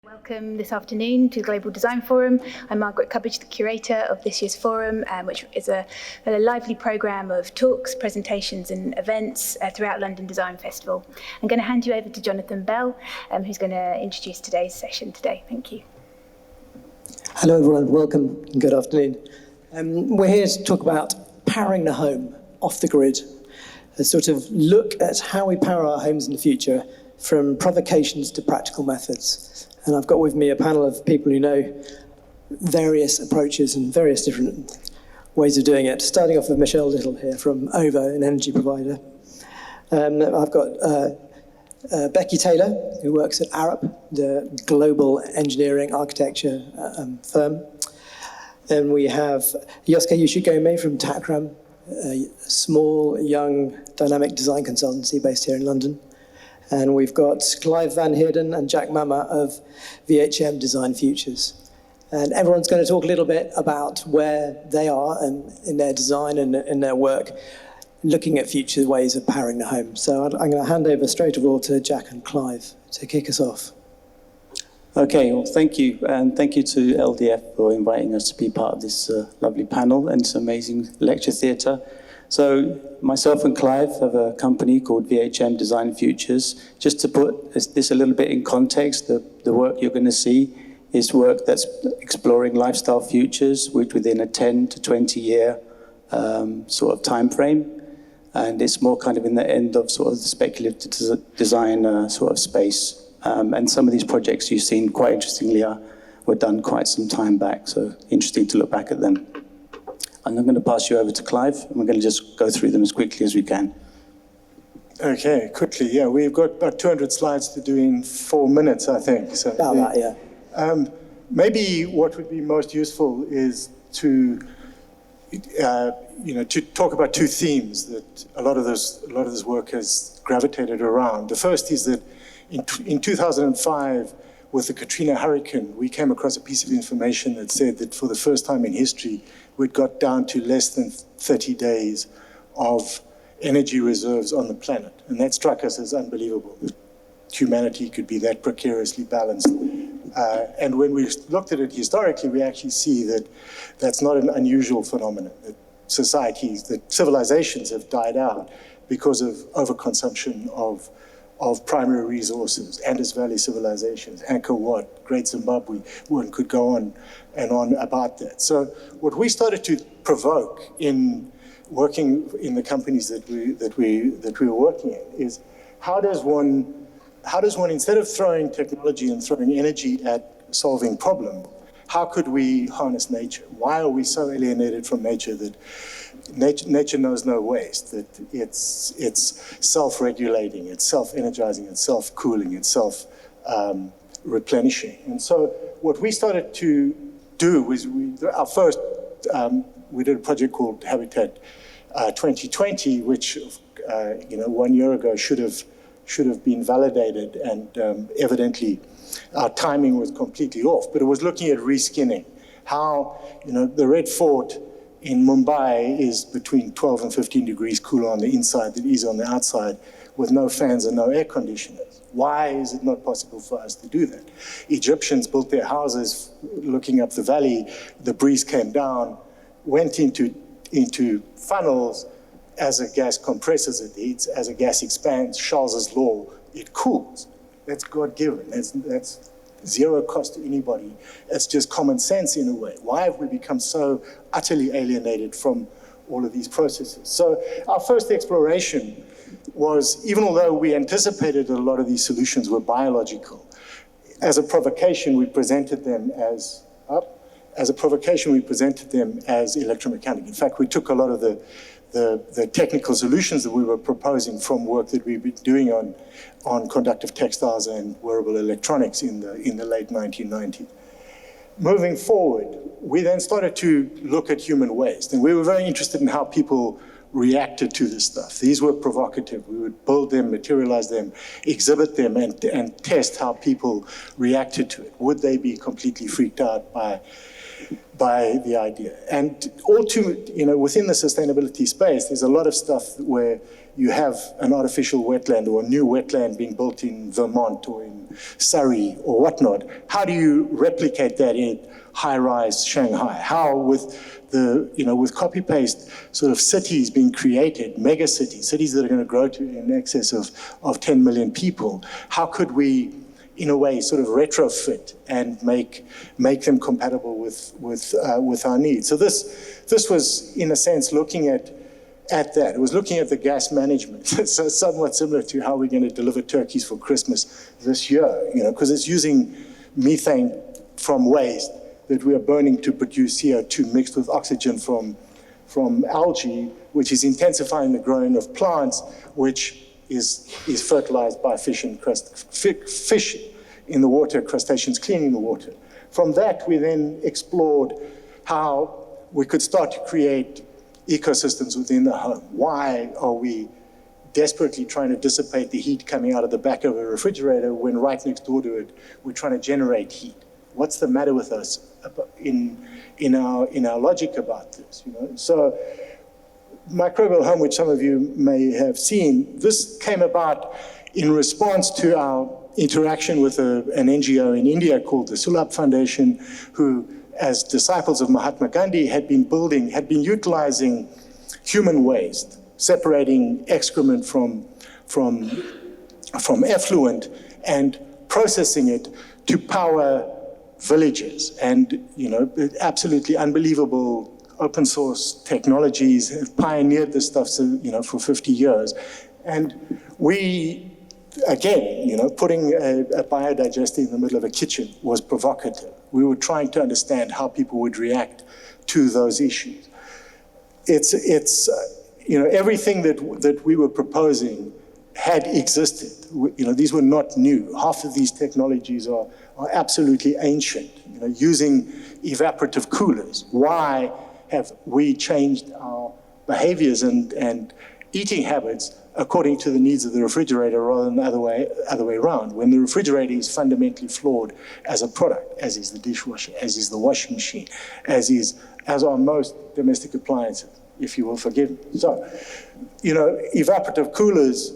Welcome this afternoon to the Global Design Forum. I'm Margaret Cubbage, the curator of this year's forum, which is a lively programme of talks, presentations and events throughout London Design Festival. I'm going to hand you over to Jonathan Bell, who's going to introduce today's session today. Thank you. Hello everyone, welcome and good afternoon. We're here to talk about powering the home off the grid, a sort of look at how we power our homes in the future from provocations to practical methods. And I've got with me a panel of people who know various approaches and various different ways of doing it, starting off with Michelle Little here from OVO, an energy provider. I've got Becci Taylor, who works at Arup, the global engineering architecture firm. Then we have Yosuke Ushigome from Takram, a small, young, dynamic design consultancy based here in London. And we've got Clive van Heerden and Jack Mama of VHM Design Futures. And everyone's going to talk a little bit about where they are and in their design and in their work, looking at future ways of powering the home. So I'm going to hand over straight of all to Jack and Clive to kick us off. Okay, well, thank you. And thank you to LDF for inviting us to be part of this lovely panel and this amazing lecture theatre. So myself and Clive have a company called VHM Design Futures. Just to put this a little bit in context, the work you're going to see is work that's exploring lifestyle futures within a 10 to 20 year sort of time frame. And it's more kind of in the end of sort of the speculative design sort of space. And some of these projects you've seen, quite interestingly, were done quite some time back. So interesting to look back at them. And I'm going to pass you over to Clive, and we're going to just go through them as quickly as we can. Okay, quickly, yeah. We've got about 200 slides to do in 4 minutes, I think. So About that, yeah. Maybe what would be most useful is to, to talk about two themes that a lot of this work has gravitated around. The first is that in 2005, with the Katrina hurricane, we came across a piece of information that said that for the first time in history, we'd got down to less than 30 days of energy reserves on the planet. And that struck us as unbelievable, that humanity could be that precariously balanced. And when we looked at it historically, we actually see that that's not an unusual phenomenon, that societies, that civilizations have died out because of overconsumption of primary resources, Indus Valley civilizations, Angkor Wat, Great Zimbabwe. One could go on and on about that. So what we started to provoke in working in the companies that we were working in is how does one instead of throwing technology and throwing energy at solving problem, how could we harness nature? Why are we so alienated from nature that nature knows no waste, that it's self-regulating, it's self-energizing, it's self-cooling, it's self-replenishing. And so what we started to do was we did a project called Habitat 2020, which 1 year ago should have been validated, and evidently our timing was completely off. But it was looking at reskinning, how the Red Fort in Mumbai is between 12 and 15 degrees cooler on the inside than it is on the outside, with no fans and no air conditioners. Why is it not possible for us to do that? Egyptians built their houses looking up the valley, the breeze came down, went into funnels. As a gas compresses, it heats. As a gas expands, Charles's law, it cools. That's God-given. That's zero cost to anybody. It's just common sense in a way. Why have we become so utterly alienated from all of these processes? So our first exploration was, even although we anticipated that a lot of these solutions were biological, as a provocation we presented them as electromechanical. In fact, we took a lot of the technical solutions that we were proposing from work that we've been doing on conductive textiles and wearable electronics in the late 1990s. Moving forward, we then started to look at human waste, and we were very interested in how people reacted to this stuff. These were provocative. We would build them, materialize them, exhibit them, and test how people reacted to it. Would they be completely freaked out by the idea? And within the sustainability space, there's a lot of stuff where you have an artificial wetland or a new wetland being built in Vermont or in Surrey or whatnot, how do you replicate that in high-rise Shanghai? How, with copy-paste sort of cities being created, mega cities that are going to grow to in excess of 10 million people, how could we, in a way, sort of retrofit and make them compatible with our needs? So this was, in a sense, looking at that. It was looking at the gas management. So somewhat similar to how we're going to deliver turkeys for Christmas this year, because it's using methane from waste that we are burning to produce CO2 mixed with oxygen from algae, which is intensifying the growing of plants, which is fertilized by fish in the water, crustaceans cleaning the water. From that, we then explored how we could start to create ecosystems within the home. Why are we desperately trying to dissipate the heat coming out of the back of a refrigerator when right next door to it, we're trying to generate heat? What's the matter with us in our logic about this? So Microbial Home, which some of you may have seen, this came about in response to our interaction with an NGO in India called the Sulabh Foundation, who, as disciples of Mahatma Gandhi, had been utilizing human waste, separating excrement from effluent and processing it to power villages. And, absolutely unbelievable open source technologies have pioneered this stuff, for 50 years. And we, again, putting a biodigester in the middle of a kitchen was provocative. We were trying to understand how people would react to those issues. It's everything that we were proposing had existed. These were not new. Half of these technologies are absolutely ancient. Using evaporative coolers. Why have we changed our behaviors and eating habits according to the needs of the refrigerator rather than the other way around, when the refrigerator is fundamentally flawed as a product, as is the dishwasher, as is the washing machine, as are most domestic appliances, if you will forgive me. So, evaporative coolers,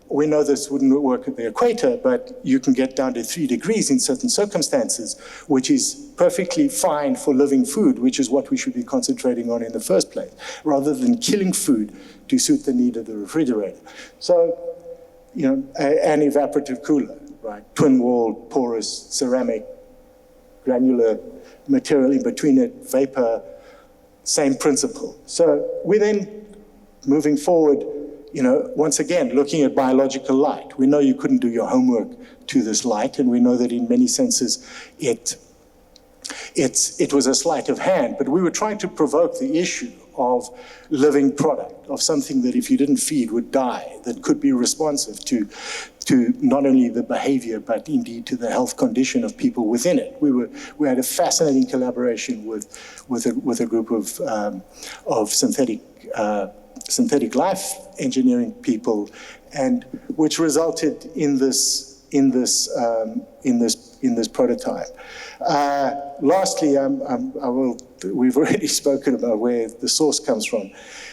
we know this wouldn't work at the equator, but you can get down to 3 degrees in certain circumstances, which is perfectly fine for living food, which is what we should be concentrating on in the first place, rather than killing food to suit the need of the refrigerator. So, an evaporative cooler, right? Twin-walled, porous, ceramic, granular material in between it, vapor, same principle. So we then, moving forward, once again, looking at biological light. We know you couldn't do your homework to this light, and we know that in many senses it was a sleight of hand, but we were trying to provoke the issue of living product, of something that if you didn't feed would die, that could be responsive to not only the behavior, but indeed to the health condition of people within it. We had a fascinating collaboration with a group of synthetic life engineering people, and which resulted in this prototype. Lastly, we've already spoken about where the source comes from.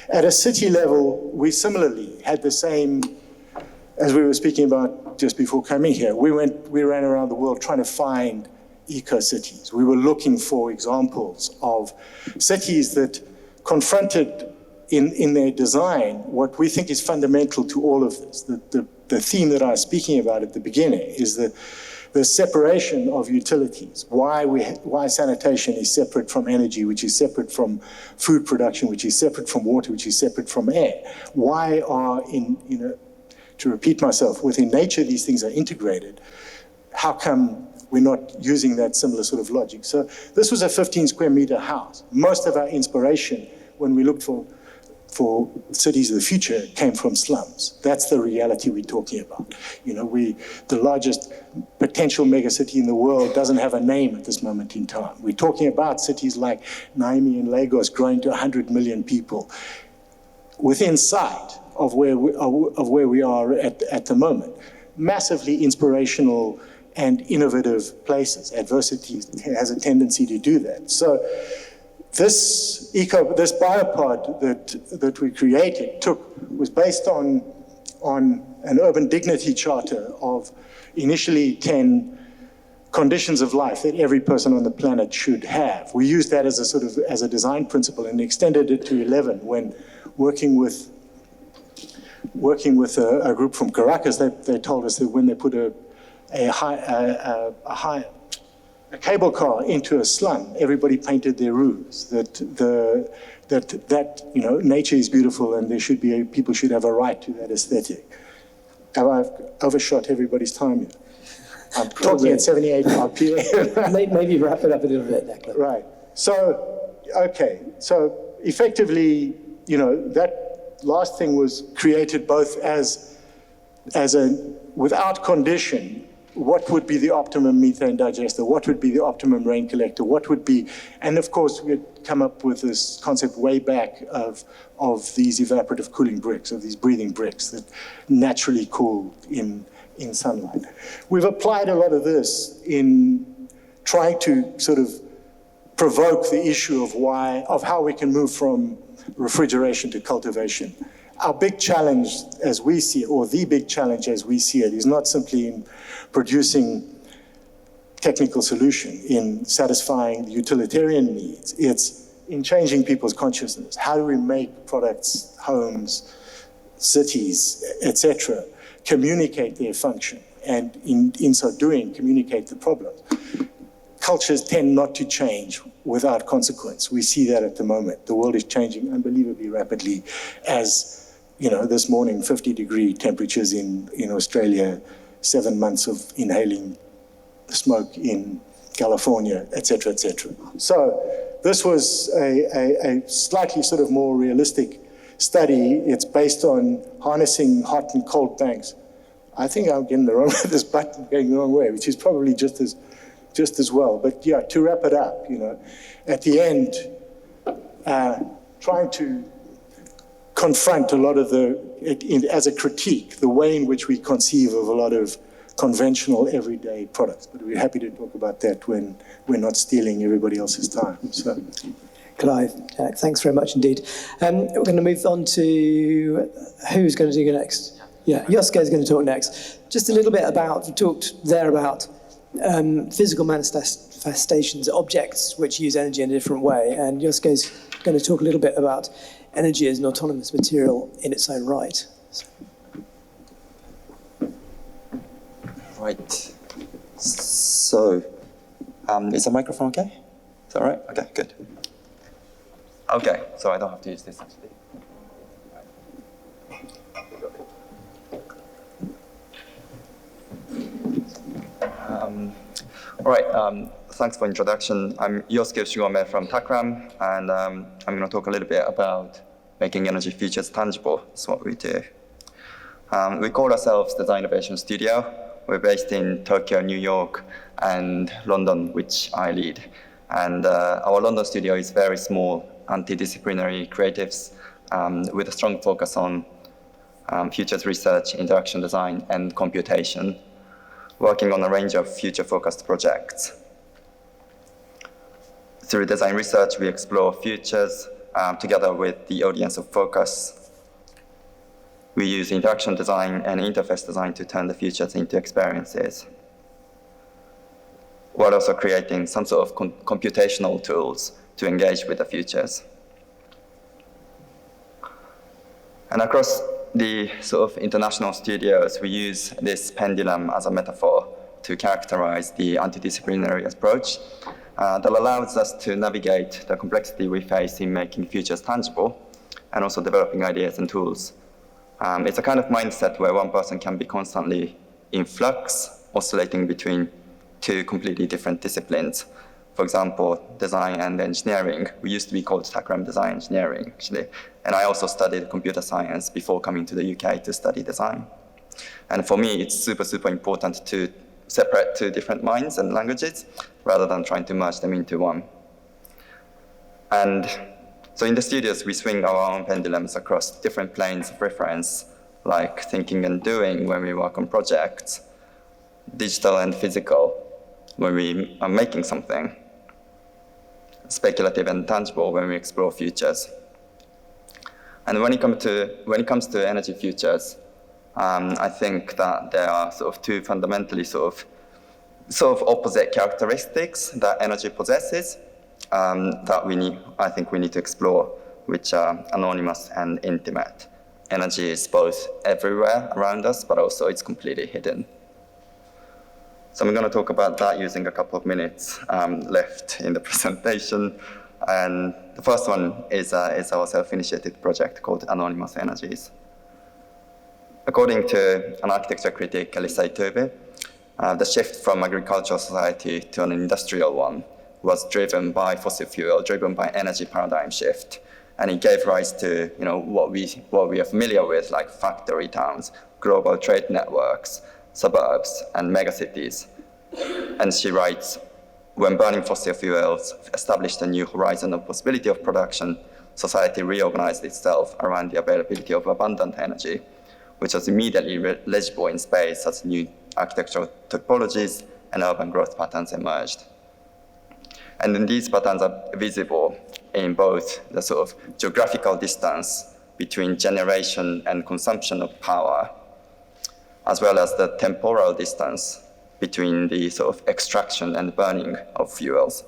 At a city level, we similarly had the same, as we were speaking about just before coming here. We ran around the world trying to find eco-cities. We were looking for examples of cities that confronted in their design what we think is fundamental to all of this. The theme that I was speaking about at the beginning is the separation of utilities. Why sanitation is separate from energy, which is separate from food production, which is separate from water, which is separate from air. Why are, to repeat myself, within nature these things are integrated? How come we're not using that similar sort of logic? So this was a 15 square meter house. Most of our inspiration when we looked for cities of the future came from slums. That's the reality we're talking about. The largest potential megacity in the world doesn't have a name at this moment in time. We're talking about cities like Naimi and Lagos growing to 100 million people within sight of where we are at the moment. Massively inspirational and innovative places. Adversity has a tendency to do that. So this biopod that we created was based on on an urban dignity charter of initially 10 conditions of life that every person on the planet should have. We used that as a sort of as a design principle and extended it to 11 when working with a group from Caracas. They told us that when they put a cable car into a slum, everybody painted their roofs. That you know, nature is beautiful and there should be people should have a right to that aesthetic. I've overshot everybody's time here. I'm talking at 78 RPM. Maybe wrap it up a little bit, Declan. Right. So, okay. So effectively, you know, that last thing was created both as a without condition. What would be the optimum methane digester? What would be the optimum rain collector? What would be, and of course we had come up with this concept way back of these evaporative cooling bricks, of these breathing bricks that naturally cool in sunlight. We've applied a lot of this in trying to sort of provoke the issue of how we can move from refrigeration to cultivation. Our big challenge as we see it, or the big challenge as we see it, is not simply in producing technical solution, in satisfying the utilitarian needs. It's in changing people's consciousness. How do we make products, homes, cities, etc., communicate their function, and in so doing, communicate the problems? Cultures tend not to change without consequence. We see that at the moment. The world is changing unbelievably rapidly as, you know, this morning, 50-degree temperatures in Australia, 7 months of inhaling smoke in California, et cetera, et cetera. So this was a slightly sort of more realistic study. It's based on harnessing hot and cold banks. I think I'm getting the wrong this button going the wrong way, which is probably just as well. But yeah, to wrap it up, you know, at the end, trying to confront a lot of as a critique, the way in which we conceive of a lot of conventional everyday products. But we're happy to talk about that when we're not stealing everybody else's time. So, Clive, Jack, thanks very much indeed. We're going to move on to who's going to do next? Yeah, Yosuke is going to talk next. Just a little bit about, we talked there about physical manifestations, objects which use energy in a different way. And Yosuke is going to talk a little bit about energy as an autonomous material in its own right. Right. So, is the microphone okay? Is that right? Okay, good. Okay, so I don't have to use this actually. All right, thanks for introduction. I'm Yosuke Ushigome from Takram, and I'm going to talk a little bit about making energy futures tangible. That's what we do. We call ourselves Design Innovation Studio. We're based in Tokyo, New York, and London, which I lead. And our London studio is very small, multidisciplinary creatives with a strong focus on futures research, interaction design, and computation, working on a range of future-focused projects. Through design research, we explore futures together with the audience of focus. We use interaction design and interface design to turn the futures into experiences, while also creating some sort of computational tools to engage with the futures. And across the sort of international studios, we use this pendulum as a metaphor to characterize the interdisciplinary approach that allows us to navigate the complexity we face in making futures tangible and also developing ideas and tools. It's a kind of mindset where one person can be constantly in flux, oscillating between two completely different disciplines. For example, design and engineering. We used to be called Takram Design Engineering, actually. And I also studied computer science before coming to the UK to study design. And for me, it's super, super important to separate two different minds and languages rather than trying to merge them into one. And so in the studios, we swing our own pendulums across different planes of reference, like thinking and doing when we work on projects, digital and physical when we are making something, speculative and tangible when we explore futures. And when it comes to energy futures, I think that there are sort of two fundamentally sort of opposite characteristics that energy possesses that I think we need to explore, which are anonymous and intimate. Energy is both everywhere around us, but also it's completely hidden. So I'm going to talk about that using a couple of minutes left in the presentation. And the first one is our self-initiated project called Anonymous Energies. According to an architecture critic, Elisei Töbe, the shift from agricultural society to an industrial one was driven by fossil fuel, driven by energy paradigm shift. And it gave rise to what we are familiar with, like factory towns, global trade networks, suburbs, and megacities. And she writes, when burning fossil fuels established a new horizon of possibility of production, society reorganized itself around the availability of abundant energy, which was immediately legible in space as new architectural topologies and urban growth patterns emerged. And then these patterns are visible in both the sort of geographical distance between generation and consumption of power, as well as the temporal distance between the sort of extraction and burning of fuels.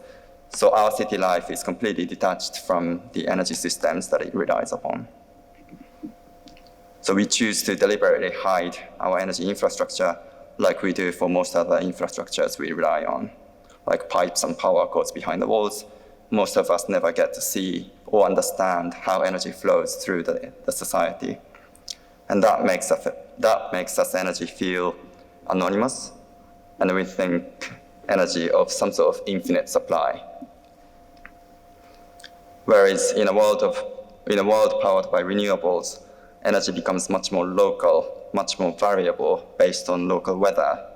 So our city life is completely detached from the energy systems that it relies upon. So we choose to deliberately hide our energy infrastructure like we do for most other infrastructures we rely on, like pipes and power cords behind the walls. Most of us never get to see or understand how energy flows through the society. And that makes us energy feel anonymous, and we think energy of some sort of infinite supply. Whereas in a world powered by renewables, energy becomes much more local, much more variable based on local weather.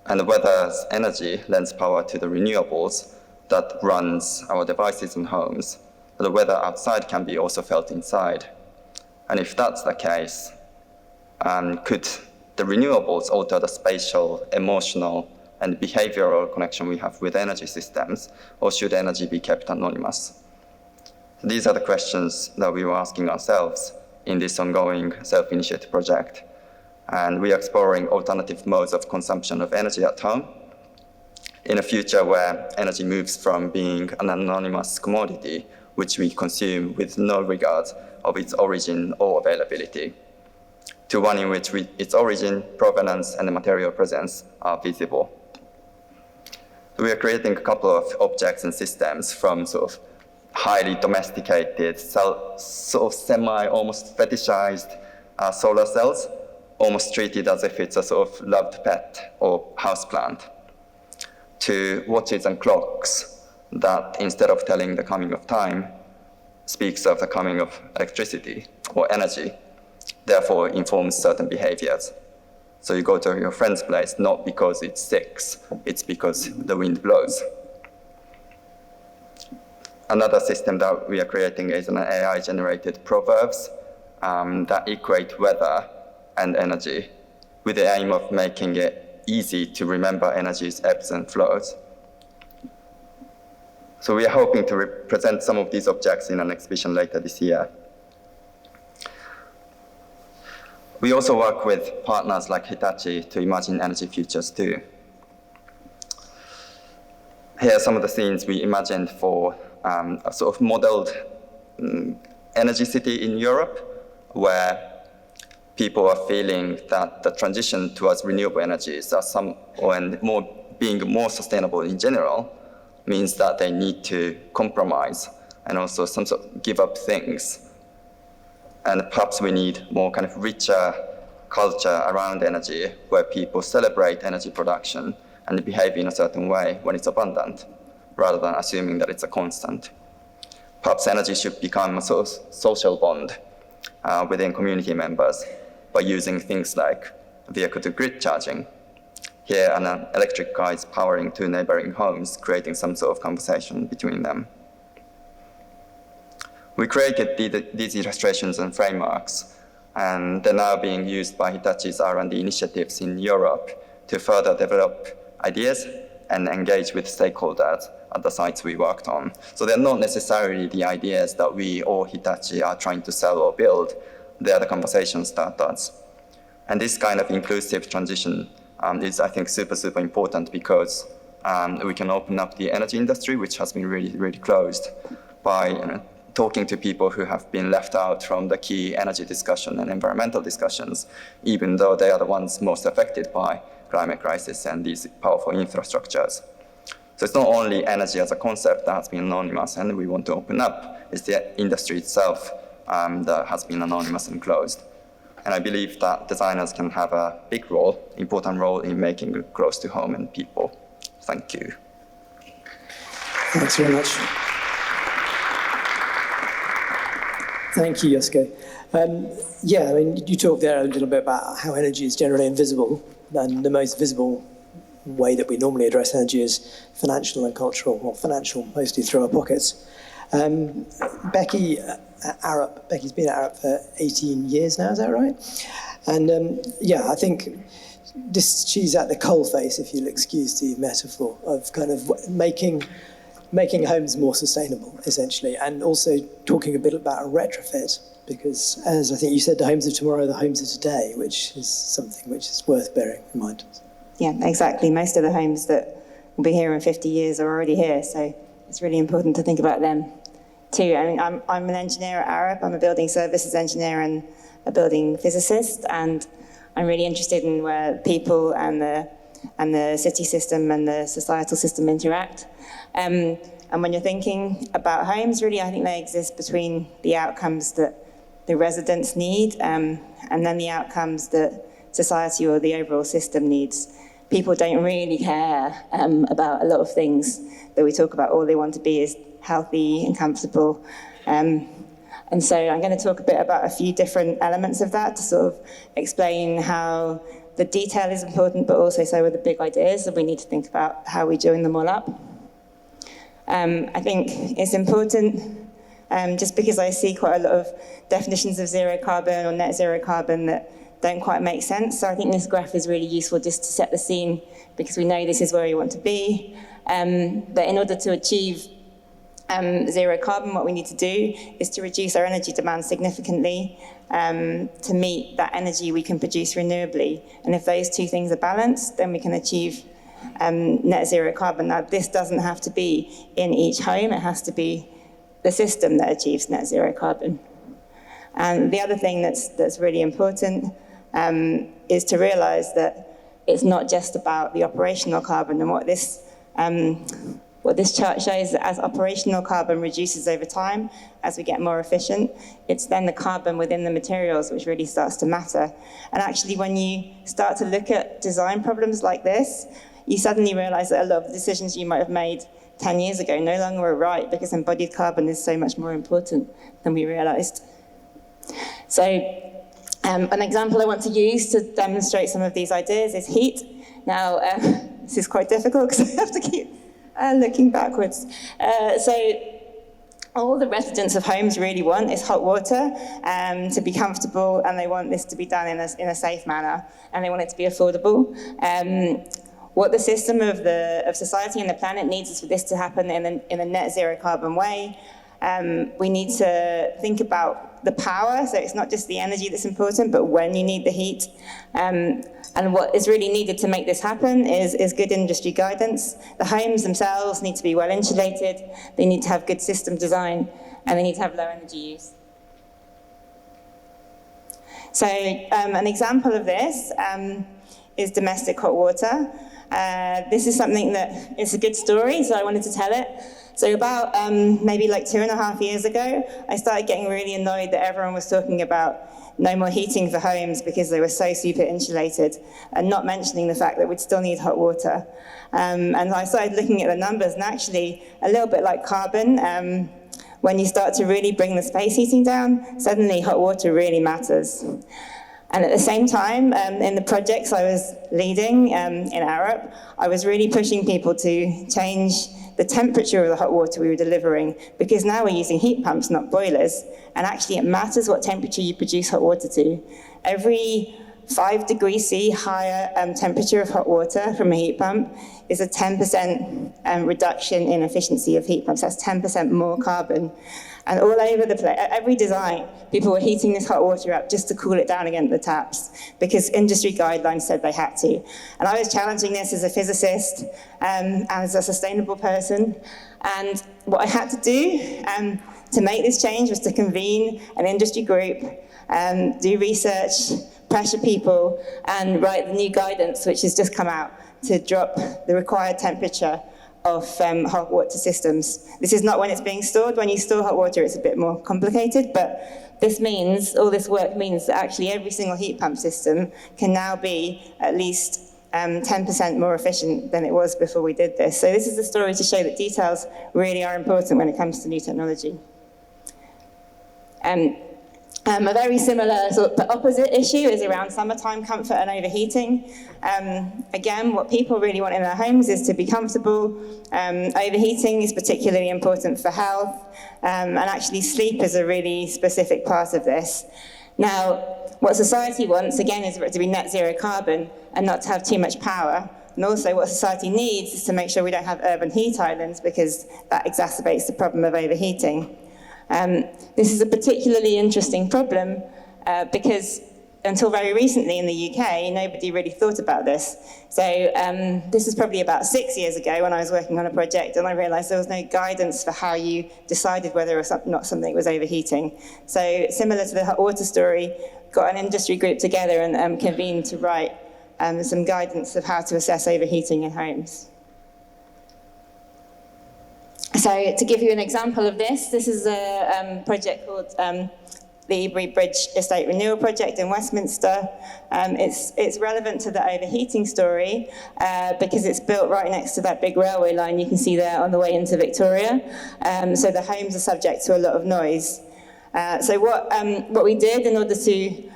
And the weather's energy lends power to the renewables that runs our devices and homes. The weather outside can be also felt inside. And if that's the case, could the renewables alter the spatial, emotional, and behavioral connection we have with energy systems, or should energy be kept anonymous? So these are the questions that we were asking ourselves in this ongoing self-initiated project. And we are exploring alternative modes of consumption of energy at home in a future where energy moves from being an anonymous commodity, which we consume with no regard of its origin or availability, to one in which its origin, provenance, and the material presence are visible. So we are creating a couple of objects and systems from sort of highly domesticated, sort of almost fetishized solar cells, almost treated as if it's a sort of loved pet or houseplant, to watches and clocks that, instead of telling the coming of time, speaks of the coming of electricity or energy, therefore informs certain behaviors. So you go to your friend's place not because it's 6, it's because the wind blows. Another system that we are creating is an AI-generated proverbs that equate weather and energy, with the aim of making it easy to remember energy's ebbs and flows. So we are hoping to present some of these objects in an exhibition later this year. We also work with partners like Hitachi to imagine energy futures too. Here are some of the scenes we imagined for a sort of modeled energy city in Europe, where people are feeling that the transition towards renewable energies being more sustainable in general means that they need to compromise and also some sort of give up things. And perhaps we need more kind of richer culture around energy, where people celebrate energy production and behave in a certain way when it's abundant, rather than assuming that it's a constant. Perhaps energy should become a sort of social bond within community members by using things like vehicle-to-grid charging. Here, an electric car is powering 2 neighboring homes, creating some sort of conversation between them. We created these illustrations and frameworks, and they're now being used by Hitachi's R&D initiatives in Europe to further develop ideas and engage with stakeholders at the sites we worked on. So they're not necessarily the ideas that we or Hitachi are trying to sell or build. They are the conversation starters. And this kind of inclusive transition is, I think, super, super important because we can open up the energy industry, which has been really, really closed, by talking to people who have been left out from the key energy discussion and environmental discussions, even though they are the ones most affected by climate crisis and these powerful infrastructures. So it's not only energy as a concept that has been anonymous and we want to open up, it's the industry itself that has been anonymous and closed. And I believe that designers can have a big role, important role in making it close to home and people. Thank you. Thanks very much. Thank you, Yosuke. Yeah, I mean, you talked there a little bit about how energy is generally invisible, and the most visible way that we normally address energy is financial and cultural, or financial mostly through our pockets. Becci at Arup, Becci's been at Arup for 18 years now, is that right? And yeah, I think she's at the coalface, if you'll excuse the metaphor, of kind of making homes more sustainable, essentially, and also talking a bit about a retrofit, because as I think you said, the homes of tomorrow are the homes of today, which is something which is worth bearing in mind. Yeah, exactly. Most of the homes that will be here in 50 years are already here, so it's really important to think about them too. I mean, I'm an engineer at Arup. I'm a building services engineer and a building physicist, and I'm really interested in where people and the city system and the societal system interact. And when you're thinking about homes, really, I think they exist between the outcomes that the residents need and then the outcomes that society or the overall system needs. People don't really care about a lot of things that we talk about. All they want to be is healthy and comfortable. And so I'm going to talk a bit about a few different elements of that to sort of explain how the detail is important, but also so are the big ideas, and we need to think about how we join them all up. I think it's important, just because I see quite a lot of definitions of zero carbon or net zero carbon that don't quite make sense. So I think this graph is really useful just to set the scene, because we know this is where we want to be. But in order to achieve zero carbon, what we need to do is to reduce our energy demand significantly to meet that energy we can produce renewably. And if those two things are balanced, then we can achieve net zero carbon. Now, this doesn't have to be in each home. It has to be the system that achieves net zero carbon. And the other thing that's really important is to realize that it's not just about the operational carbon. And what this chart shows, that as operational carbon reduces over time, as we get more efficient, it's then the carbon within the materials which really starts to matter. And actually, when you start to look at design problems like this, you suddenly realize that a lot of the decisions you might have made 10 years ago no longer are right, because embodied carbon is so much more important than we realized. So an example I want to use to demonstrate some of these ideas is heat. Now, this is quite difficult because I have to keep looking backwards. So all the residents of homes really want is hot water to be comfortable, and they want this to be done in a safe manner, and they want it to be affordable. What the system of society and the planet needs is for this to happen in a net zero carbon way. We need to think about the power, so it's not just the energy that's important, but when you need the heat. And what is really needed to make this happen is good industry guidance. The homes themselves need to be well insulated, they need to have good system design, and they need to have low energy use. So an example of this is domestic hot water. This is something that is a good story, so I wanted to tell it. So about maybe like 2.5 years ago, I started getting really annoyed that everyone was talking about no more heating for homes because they were so super insulated, and not mentioning the fact that we'd still need hot water. And I started looking at the numbers, and actually, a little bit like carbon, when you start to really bring the space heating down, suddenly hot water really matters. And at the same time, in the projects I was leading in Arup, I was really pushing people to change the temperature of the hot water we were delivering, because now we're using heat pumps, not boilers, and actually it matters what temperature you produce hot water to. Every 5 degrees C higher temperature of hot water from a heat pump is a 10% reduction in efficiency of heat pumps. That's 10% more carbon. And all over the place, every design, people were heating this hot water up just to cool it down against the taps because industry guidelines said they had to. And I was challenging this as a physicist and as a sustainable person. And what I had to do to make this change was to convene an industry group, do research, pressure people, and write the new guidance, which has just come out, to drop the required temperature of hot water systems. This is not when it's being stored. When you store hot water, it's a bit more complicated, but this means, all this work means that actually every single heat pump system can now be at least 10% more efficient than it was before we did this. So this is the story to show that details really are important when it comes to new technology. A very similar sort of opposite issue is around summertime comfort and overheating. Again, what people really want in their homes is to be comfortable. Overheating is particularly important for health, and actually sleep is a really specific part of this. Now, what society wants, again, is for it to be net zero carbon and not to have too much power. And also what society needs is to make sure we don't have urban heat islands because that exacerbates the problem of overheating. This is a particularly interesting problem because until very recently in the UK, nobody really thought about this. So this is probably about 6 years ago when I was working on a project and I realized there was no guidance for how you decided whether or not something was overheating. So similar to the hot water story, got an industry group together and convened to write some guidance of how to assess overheating in homes. So to give you an example of this, this is a project called the Ebury Bridge Estate Renewal Project in Westminster. It's relevant to the overheating story because it's built right next to that big railway line you can see there on the way into Victoria. So the homes are subject to a lot of noise. So what we did in order to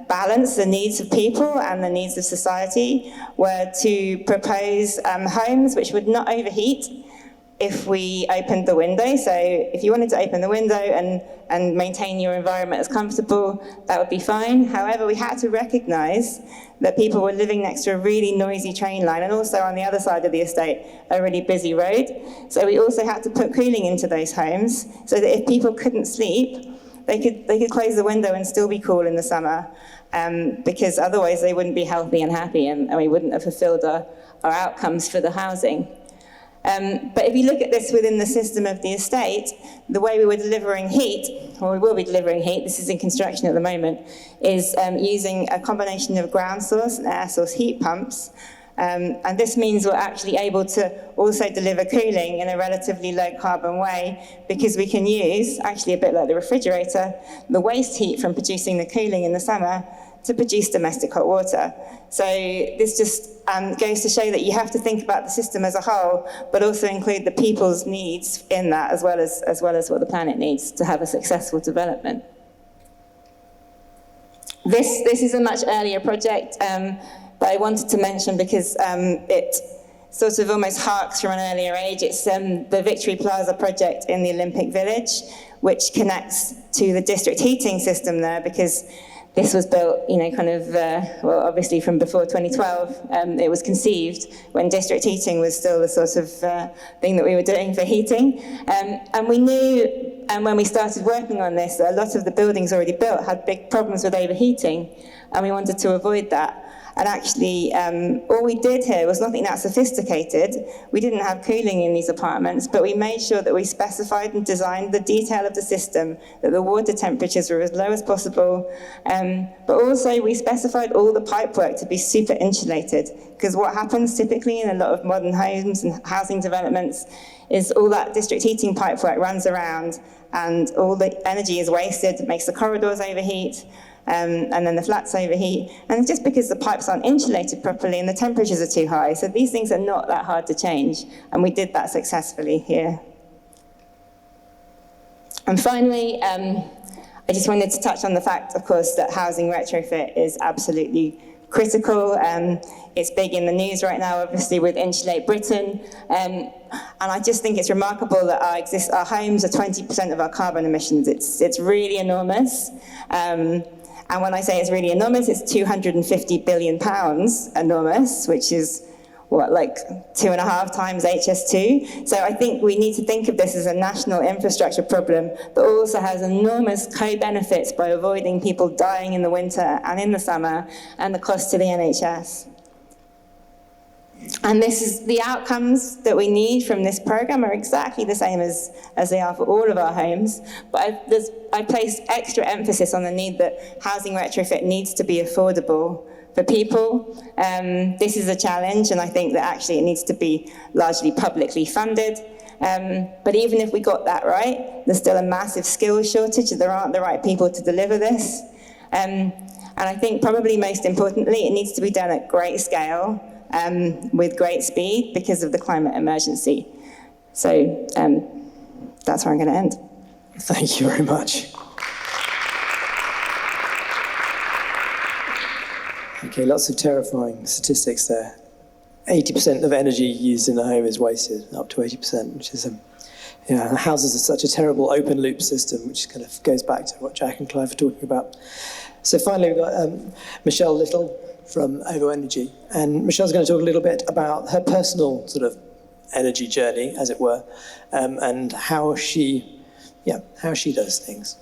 balance the needs of people and the needs of society were to propose homes which would not overheat if we opened the window. So if you wanted to open the window and maintain your environment as comfortable, that would be fine. However, we had to recognize that people were living next to a really noisy train line and also on the other side of the estate, a really busy road. So we also had to put cooling into those homes so that if people couldn't sleep, they could close the window and still be cool in the summer because otherwise they wouldn't be healthy and happy and we wouldn't have fulfilled our outcomes for the housing. But if you look at this within the system of the estate, the way we were delivering heat, or we will be delivering heat, this is in construction at the moment, is using a combination of ground source and air source heat pumps. And this means we're actually able to also deliver cooling in a relatively low carbon way because we can use, actually a bit like the refrigerator, the waste heat from producing the cooling in the summer to produce domestic hot water. So this just goes to show that you have to think about the system as a whole, but also include the people's needs in that as well as what the planet needs to have a successful development. This is a much earlier project that I wanted to mention because it sort of almost harks from an earlier age. It's the Victory Plaza project in the Olympic Village, which connects to the district heating system there because this was built, well, obviously from before 2012. It was conceived when district heating was still the sort of thing that we were doing for heating. And we knew, when we started working on this, that a lot of the buildings already built had big problems with overheating, and we wanted to avoid that. And actually, all we did here was nothing that sophisticated. We didn't have cooling in these apartments, but we made sure that we specified and designed the detail of the system, that the water temperatures were as low as possible. But also, we specified all the pipework to be super insulated, because what happens typically in a lot of modern homes and housing developments is all that district heating pipework runs around, and all the energy is wasted. It makes the corridors overheat. And then the flats overheat, and it's just because the pipes aren't insulated properly and the temperatures are too high. So these things are not that hard to change, and we did that successfully here. And finally, I just wanted to touch on the fact, of course, that housing retrofit is absolutely critical. It's big in the news right now, obviously, with Insulate Britain. And I just think it's remarkable that our homes are 20% of our carbon emissions. It's really enormous. And when I say it's really enormous, it's £250 billion enormous, which is like 2.5 times HS2. So I think we need to think of this as a national infrastructure problem that also has enormous co-benefits by avoiding people dying in the winter and in the summer, and the cost to the NHS. And this is the outcomes that we need from this program are exactly the same as they are for all of our homes. But I place extra emphasis on the need that housing retrofit needs to be affordable for people. This is a challenge, and I think that actually it needs to be largely publicly funded. But even if we got that right, there's still a massive skills shortage. There aren't the right people to deliver this. And I think probably most importantly, it needs to be done at great scale, with great speed because of the climate emergency. So that's where I'm going to end. Thank you very much. Okay, lots of terrifying statistics there. 80% of energy used in the home is wasted, up to 80%, which is, houses are such a terrible open loop system, which kind of goes back to what Jack and Clive were talking about. So finally, we've got Michelle Little from OVO Energy. And Michelle's going to talk a little bit about her personal sort of energy journey, as it were, and how she does things.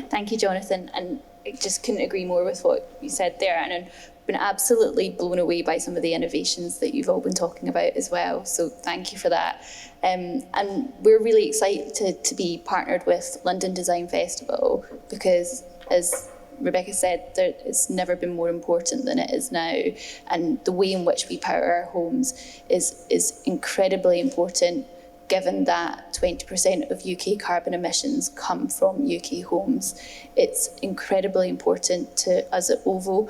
Thank you, Jonathan. And I just couldn't agree more with what you said there. And I've been absolutely blown away by some of the innovations that you've all been talking about as well. So thank you for that. And we're really excited to be partnered with London Design Festival because, as Rebecca said, it's never been more important than it is now, and the way in which we power our homes is incredibly important, given that 20% of UK carbon emissions come from UK homes. It's incredibly important to us at OVO,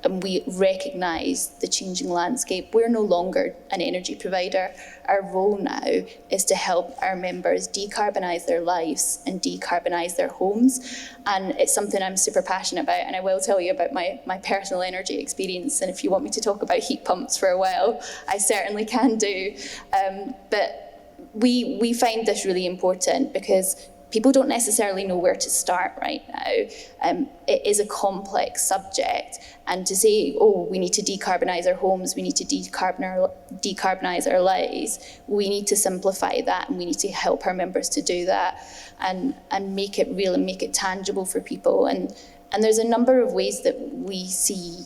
and we recognise the changing landscape. We're no longer an energy provider. Our role now is to help our members decarbonise their lives and decarbonise their homes. And it's something I'm super passionate about, and I will tell you about my personal energy experience. And if you want me to talk about heat pumps for a while, I certainly can do. But we find this really important because people don't necessarily know where to start right now. It is a complex subject, and to say, we need to decarbonise our homes, we need to decarbonise our lives, we need to simplify that, and we need to help our members to do that and make it real and make it tangible for people. And there's a number of ways that we see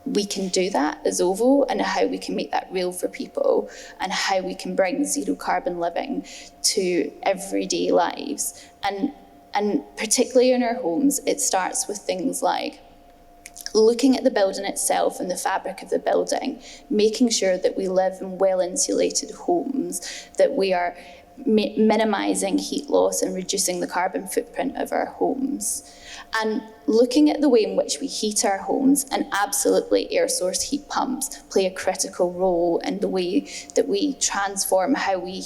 we can do that as OVO, and how we can make that real for people, and how we can bring zero carbon living to everyday lives. And particularly in our homes, it starts with things like looking at the building itself and the fabric of the building, making sure that we live in well-insulated homes, that we are minimising heat loss and reducing the carbon footprint of our homes. And looking at the way in which we heat our homes, and absolutely air source heat pumps play a critical role in the way that we transform how we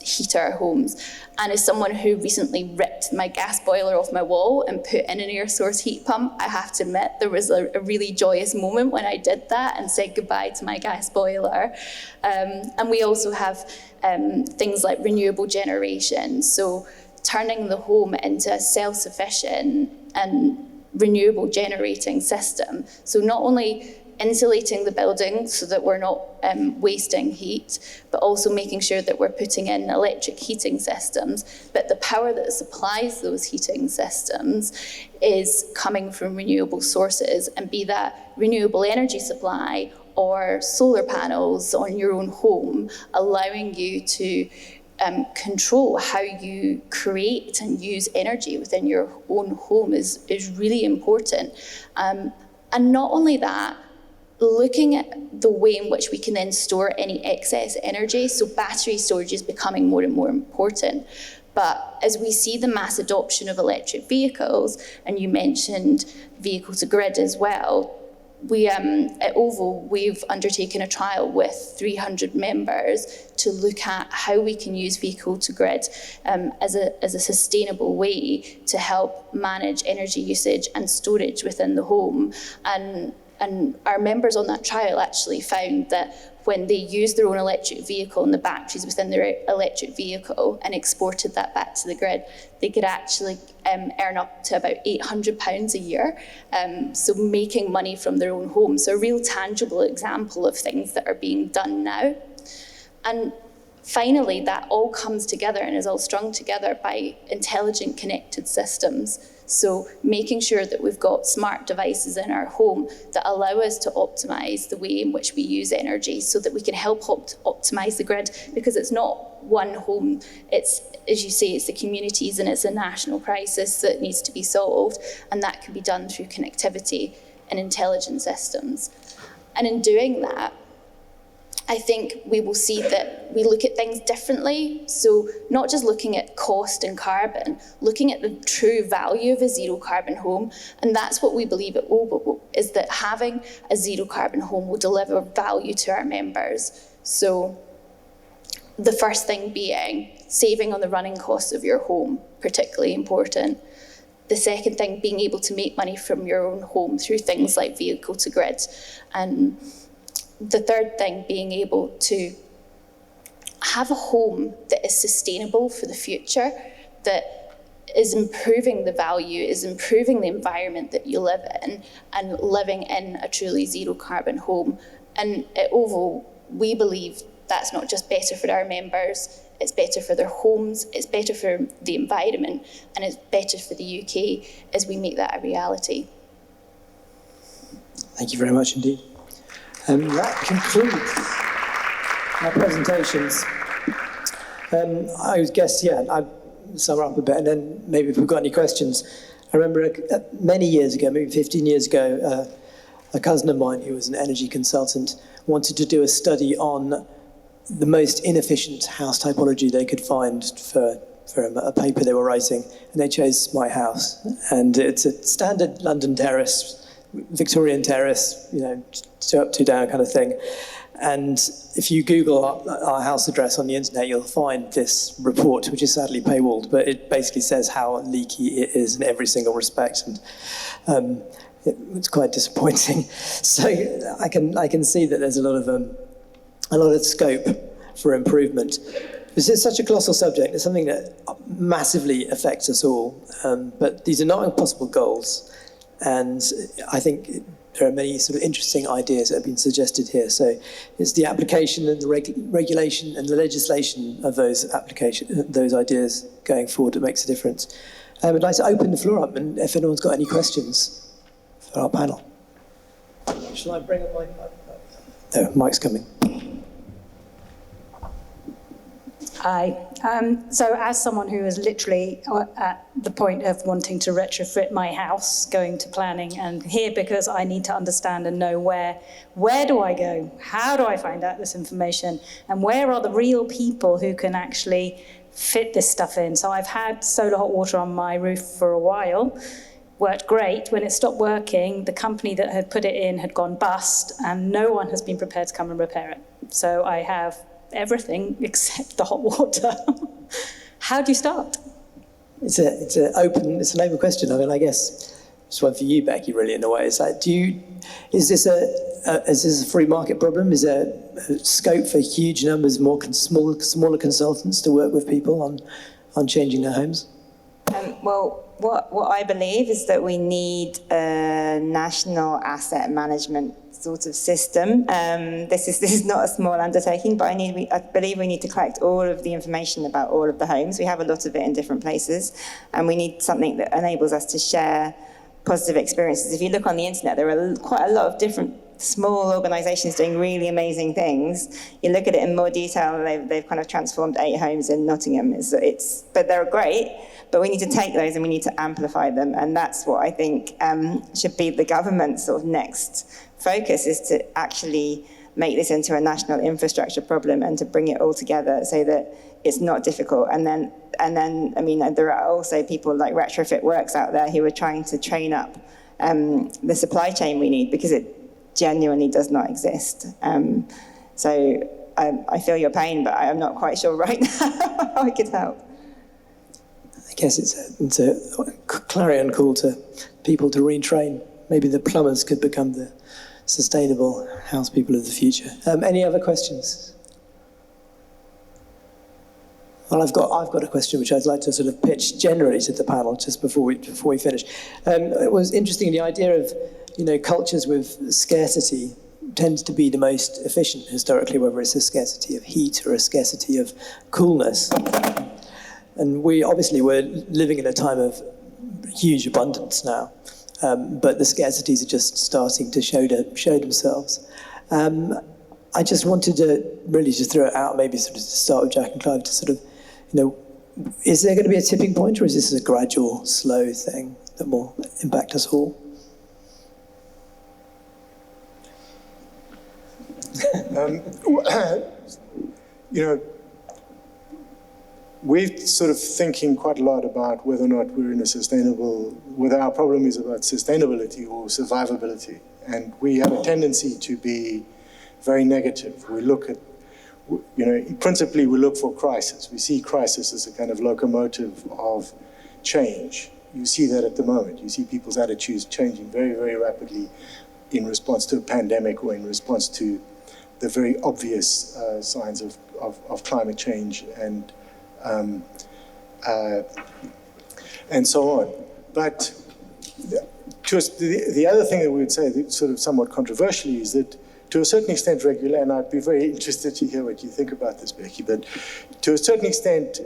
heat our homes. And as someone who recently ripped my gas boiler off my wall and put in an air source heat pump, I have to admit there was a really joyous moment when I did that and said goodbye to my gas boiler. And we also have things like renewable generation. So turning the home into a self-sufficient and renewable generating system. So not only insulating the building so that we're not wasting heat, but also making sure that we're putting in electric heating systems, but the power that supplies those heating systems is coming from renewable sources, and be that renewable energy supply or solar panels on your own home, allowing you to control how you create and use energy within your own home is really important. And not only that, looking at the way in which we can then store any excess energy. So battery storage is becoming more and more important. But as we see the mass adoption of electric vehicles, and you mentioned vehicle to grid as well, we at OVO, we've undertaken a trial with 300 members to look at how we can use vehicle to grid as a sustainable way to help manage energy usage and storage within the home. And And our members on that trial actually found that when they used their own electric vehicle and the batteries within their electric vehicle and exported that back to the grid, they could actually earn up to about £800 a year, so making money from their own home. So a real tangible example of things that are being done now. And finally, that all comes together and is all strung together by intelligent connected systems. So making sure that we've got smart devices in our home that allow us to optimise the way in which we use energy so that we can help optimise the grid, because it's not one home, it's, as you say, it's the communities, and it's a national crisis that needs to be solved, and that can be done through connectivity and intelligent systems. And in doing that, I think we will see that we look at things differently. So not just looking at cost and carbon, looking at the true value of a zero carbon home. And that's what we believe at OVO, is that having a zero carbon home will deliver value to our members. So the first thing being saving on the running costs of your home, particularly important. The second thing being able to make money from your own home through things like vehicle to grid. And the third thing being able to have a home that is sustainable for the future, that is improving the value, is improving the environment that you live in, and living in a truly zero carbon home. And at OVO, we believe that's not just better for our members, it's better for their homes, it's better for the environment, and it's better for the UK as we make that a reality. Thank you very much indeed. That concludes our presentations. I would guess, I'd sum up a bit, and then maybe if we've got any questions. I remember many years ago, maybe 15 years ago, a cousin of mine who was an energy consultant wanted to do a study on the most inefficient house typology they could find for a paper they were writing, and they chose my house. And it's a standard London terrace, Victorian terrace, 2 up, 2 down kind of thing. And if you Google our house address on the internet, you'll find this report, which is sadly paywalled, but it basically says how leaky it is in every single respect. And it's quite disappointing. So I can see that there's a lot of scope for improvement. This is such a colossal subject. It's something that massively affects us all. But these are not impossible goals. And I think there are many sort of interesting ideas that have been suggested here. So it's the application and the regulation and the legislation of those ideas going forward that makes a difference. I'd like to open the floor up, and if anyone's got any questions for our panel. Shall I bring up my mic? Oh, mic's coming. Hi. So as someone who is literally at the point of wanting to retrofit my house, going to planning, and here because I need to understand and know where do I go? How do I find out this information? And where are the real people who can actually fit this stuff in? So I've had solar hot water on my roof for a while. Worked great. When it stopped working, the company that had put it in had gone bust, and no one has been prepared to come and repair it. So I have everything except the hot water. How do you start? It's an open question. I mean, I guess it's one for you, Becci, really, in a way. It's like, is this a free market problem? Is there a scope for huge numbers, smaller consultants to work with people on changing their homes? Well, what I believe is that we need a national asset management sort of system. This is not a small undertaking, but I believe we need to collect all of the information about all of the homes. We have a lot of it in different places, and we need something that enables us to share positive experiences. If you look on the internet, there are quite a lot of different small organisations doing really amazing things. You look at it in more detail, they've kind of transformed 8 homes in Nottingham. But they're great, but we need to take those and we need to amplify them, and that's what I think should be the government's sort of next focus, is to actually make this into a national infrastructure problem and to bring it all together so that it's not difficult. And then, I mean, there are also people like Retrofit Works out there who are trying to train up the supply chain we need, because it genuinely does not exist. So I feel your pain, but I'm not quite sure right now how I could help. I guess it's a clarion call to people to retrain. Maybe the plumbers could become sustainable house people of the future. Any other questions? Well, I've got a question which I'd like to sort of pitch generally to the panel just before we finish. It was interesting, the idea of, cultures with scarcity tends to be the most efficient historically, whether it's a scarcity of heat or a scarcity of coolness. And we're living in a time of huge abundance now, but the scarcities are just starting to show themselves. I just wanted to really just throw it out, maybe sort of to start with Jack and Clive, to sort of, is there going to be a tipping point, or is this a gradual, slow thing that will impact us all? We're sort of thinking quite a lot about whether or not we're in a whether our problem is about sustainability or survivability. And we have a tendency to be very negative. We look at, principally we look for crisis. We see crisis as a kind of locomotive of change. You see that at the moment. You see people's attitudes changing very, very rapidly in response to a pandemic or in response to the very obvious signs of climate change and so on. But the other thing that we would say, that sort of somewhat controversially, is that to a certain extent, and I'd be very interested to hear what you think about this, Becci, but to a certain extent,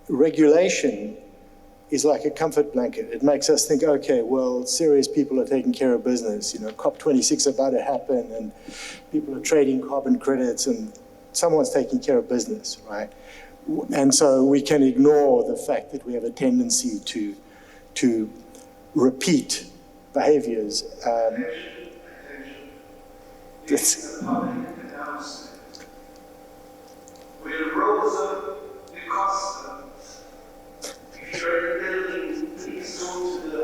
regulation is like a comfort blanket. It makes us think, okay, well, serious people are taking care of business. COP26 is about to happen, and people are trading carbon credits, and someone's taking care of business, right? And so we can ignore the fact that we have a tendency to repeat behaviors. Will Rosa be custom? If you're in the building, please go to the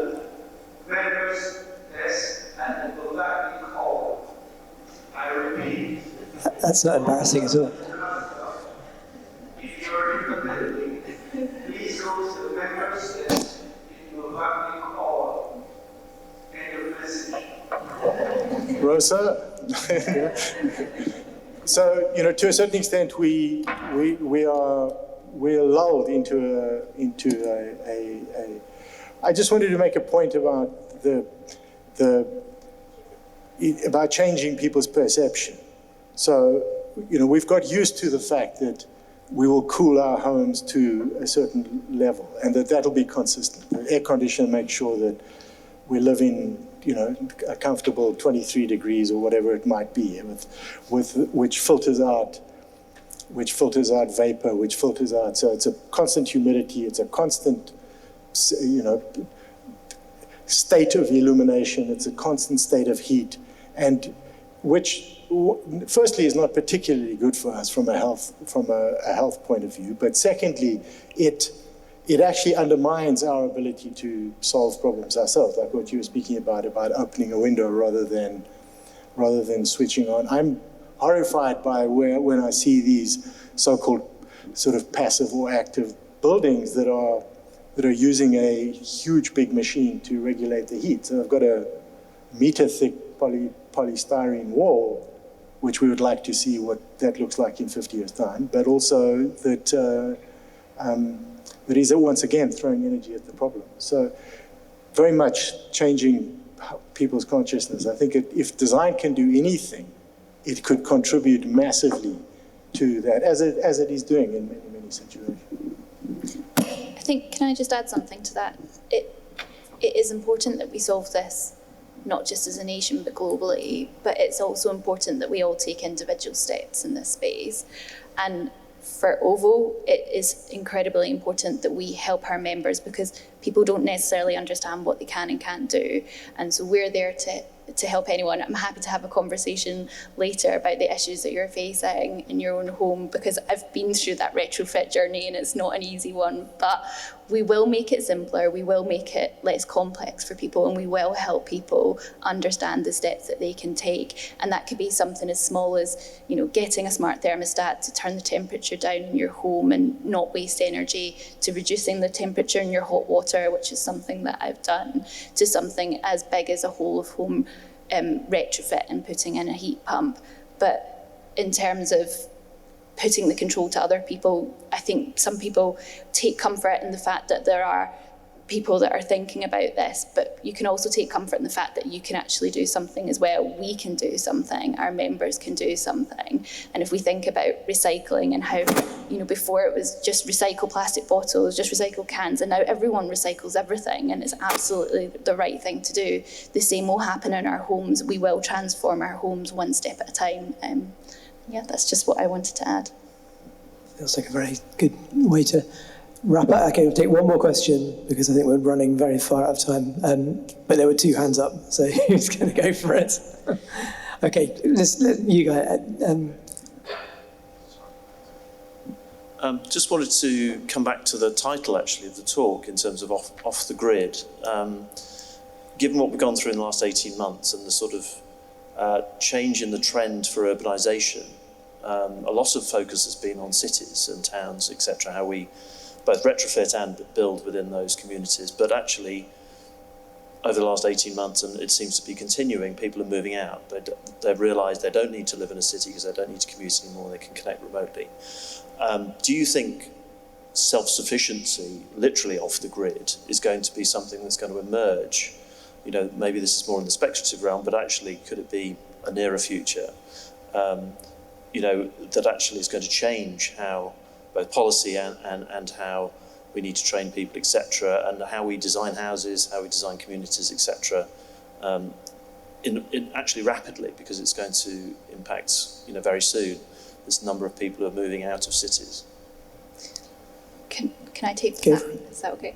vendor's desk and it will not be called. I repeat. That's not embarrassing at all. If you're in the building, please go to the vendor's desk. It will not be called. End of message. Rosa? So, to a certain extent, we're lulled into a. I just wanted to make a point about about changing people's perception. So, we've got used to the fact that we will cool our homes to a certain level, and that'll be consistent. The air conditioner makes sure that we live in a comfortable 23 degrees or whatever it might be, which filters out vapor, which filters out. So it's a constant humidity. It's a constant, state of illumination. It's a constant state of heat, and which, firstly, is not particularly good for us from a health point of view. But secondly, it actually undermines our ability to solve problems ourselves, like what you were speaking about opening a window rather than switching on. I'm horrified by when I see these so-called sort of passive or active buildings that are using a huge big machine to regulate the heat. So I've got a meter-thick polystyrene wall, which we would like to see what that looks like in 50 years' time, but also that is once again throwing energy at the problem. So very much changing people's consciousness. I think if design can do anything, it could contribute massively to that, as it is doing in many, many situations. I think, can I just add something to that? It is important that we solve this, not just as a nation, but globally, but it's also important that we all take individual steps in this space. And for OVO, it is incredibly important that we help our members, because people don't necessarily understand what they can and can't do. And so we're there to help anyone. I'm happy to have a conversation later about the issues that you're facing in your own home, because I've been through that retrofit journey and it's not an easy one, but we will make it simpler, we will make it less complex for people, and we will help people understand the steps that they can take. And that could be something as small as, getting a smart thermostat to turn the temperature down in your home and not waste energy, to reducing the temperature in your hot water, which is something that I've done, to something as big as a whole of home retrofit and putting in a heat pump. But in terms of putting the control to other people, I think some people take comfort in the fact that there are people that are thinking about this, but you can also take comfort in the fact that you can actually do something as well. We can do something, our members can do something. And if we think about recycling and how, before it was just recycle plastic bottles, just recycle cans, and now everyone recycles everything, and it's absolutely the right thing to do. The same will happen in our homes. We will transform our homes one step at a time. That's just what I wanted to add. Feels like a very good way to wrap up. Okay, we'll take one more question because I think we're running very far out of time. But there were two hands up, so who's going to go for it? Okay, you go. Just wanted to come back to the title, actually, of the talk in terms of off the grid. Given what we've gone through in the last 18 months and the sort of change in the trend for urbanisation, a lot of focus has been on cities and towns, etc., how we both retrofit and build within those communities. But actually, over the last 18 months, and it seems to be continuing, people are moving out. They've realised they don't need to live in a city because they don't need to commute anymore, they can connect remotely. Do you think self-sufficiency, literally off the grid, is going to be something that's going to emerge? Maybe this is more in the speculative realm, but actually could it be a nearer future, that actually is going to change how both policy and how we need to train people, etc., and how we design houses, how we design communities, etc., in actually rapidly, because it's going to impact, very soon, this number of people who are moving out of cities. Can I take that? Is that okay?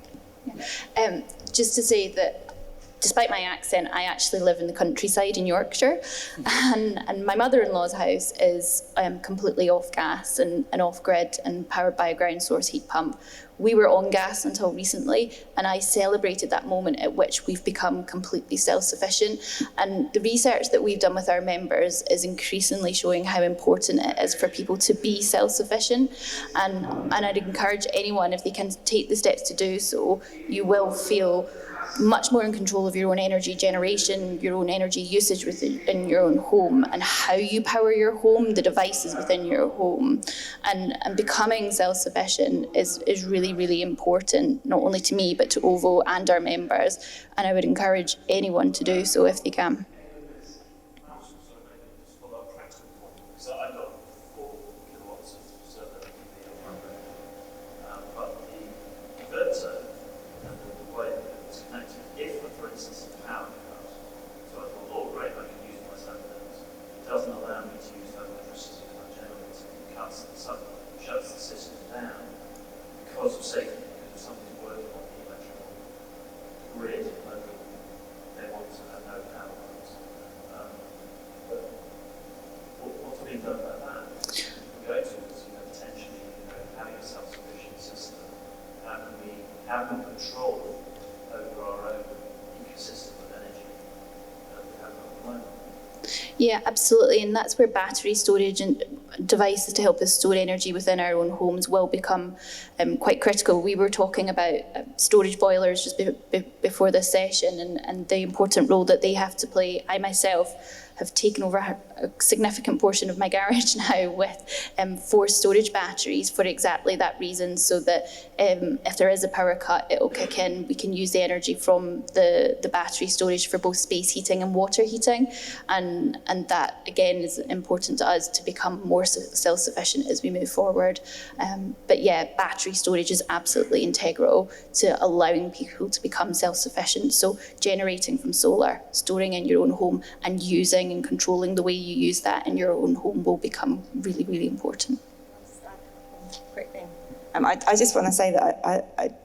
Yeah. Just to say that despite my accent, I actually live in the countryside in Yorkshire, and my mother-in-law's house is completely off gas and off grid and powered by a ground source heat pump. We were on gas until recently, and I celebrated that moment at which we've become completely self-sufficient. And the research that we've done with our members is increasingly showing how important it is for people to be self-sufficient. And I'd encourage anyone, if they can take the steps to do so, you will feel much more in control of your own energy generation, your own energy usage within your own home, and how you power your home, the devices within your home. And becoming self-sufficient is really, really important, not only to me, but to OVO and our members. And I would encourage anyone to do so if they can. Yeah, absolutely, and that's where battery storage and devices to help us store energy within our own homes will become quite critical. We were talking about storage boilers just before this session and the important role that they have to play. I myself have taken over a significant portion of my garage now with 4 storage batteries for exactly that reason, so that if there is a power cut, it will kick in. We can use the energy from the battery storage for both space heating and water heating, and that again is important to us to become more self-sufficient as we move forward. But yeah, battery storage is absolutely integral to allowing people to become self-sufficient. So generating from solar, storing in your own home, and using and controlling the way you use that in your own home will become really, really important. Great thing. I just want to say that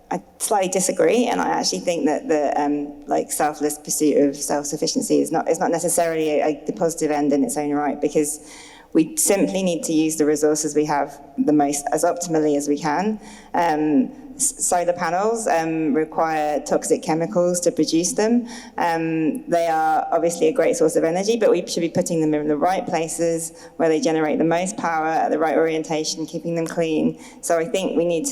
I slightly disagree, and I actually think that the selfless pursuit of self-sufficiency is not necessarily the positive end in its own right, because we simply need to use the resources we have the most as optimally as we can. Solar panels require toxic chemicals to produce them. They are obviously a great source of energy, but we should be putting them in the right places where they generate the most power at the right orientation, keeping them clean. So I think we need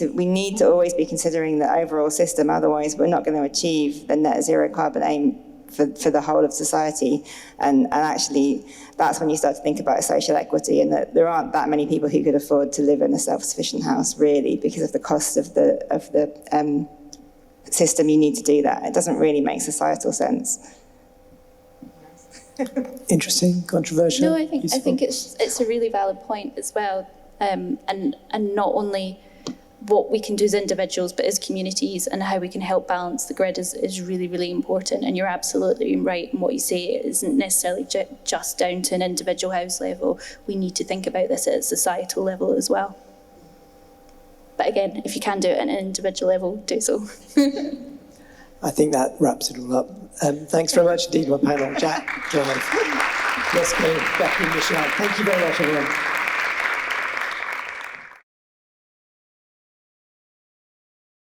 to always be considering the overall system. Otherwise, we're not going to achieve the net zero carbon aim for the whole of society. And actually, that's when you start to think about social equity, and that there aren't that many people who could afford to live in a self-sufficient house, really, because of the cost of the system you need to do that. It doesn't really make societal sense. Interesting, controversial. No, I think it's a really valid point as well, and not only what we can do as individuals, but as communities, and how we can help balance the grid is really, really important. And you're absolutely right in what you say. It isn't necessarily just down to an individual house level. We need to think about this at a societal level as well. But again, if you can do it at an individual level, do so. I think that wraps it all up. Thanks very much indeed, my panel. Jack, John, Yosuke, Becci, Michelle. Thank you very much, everyone.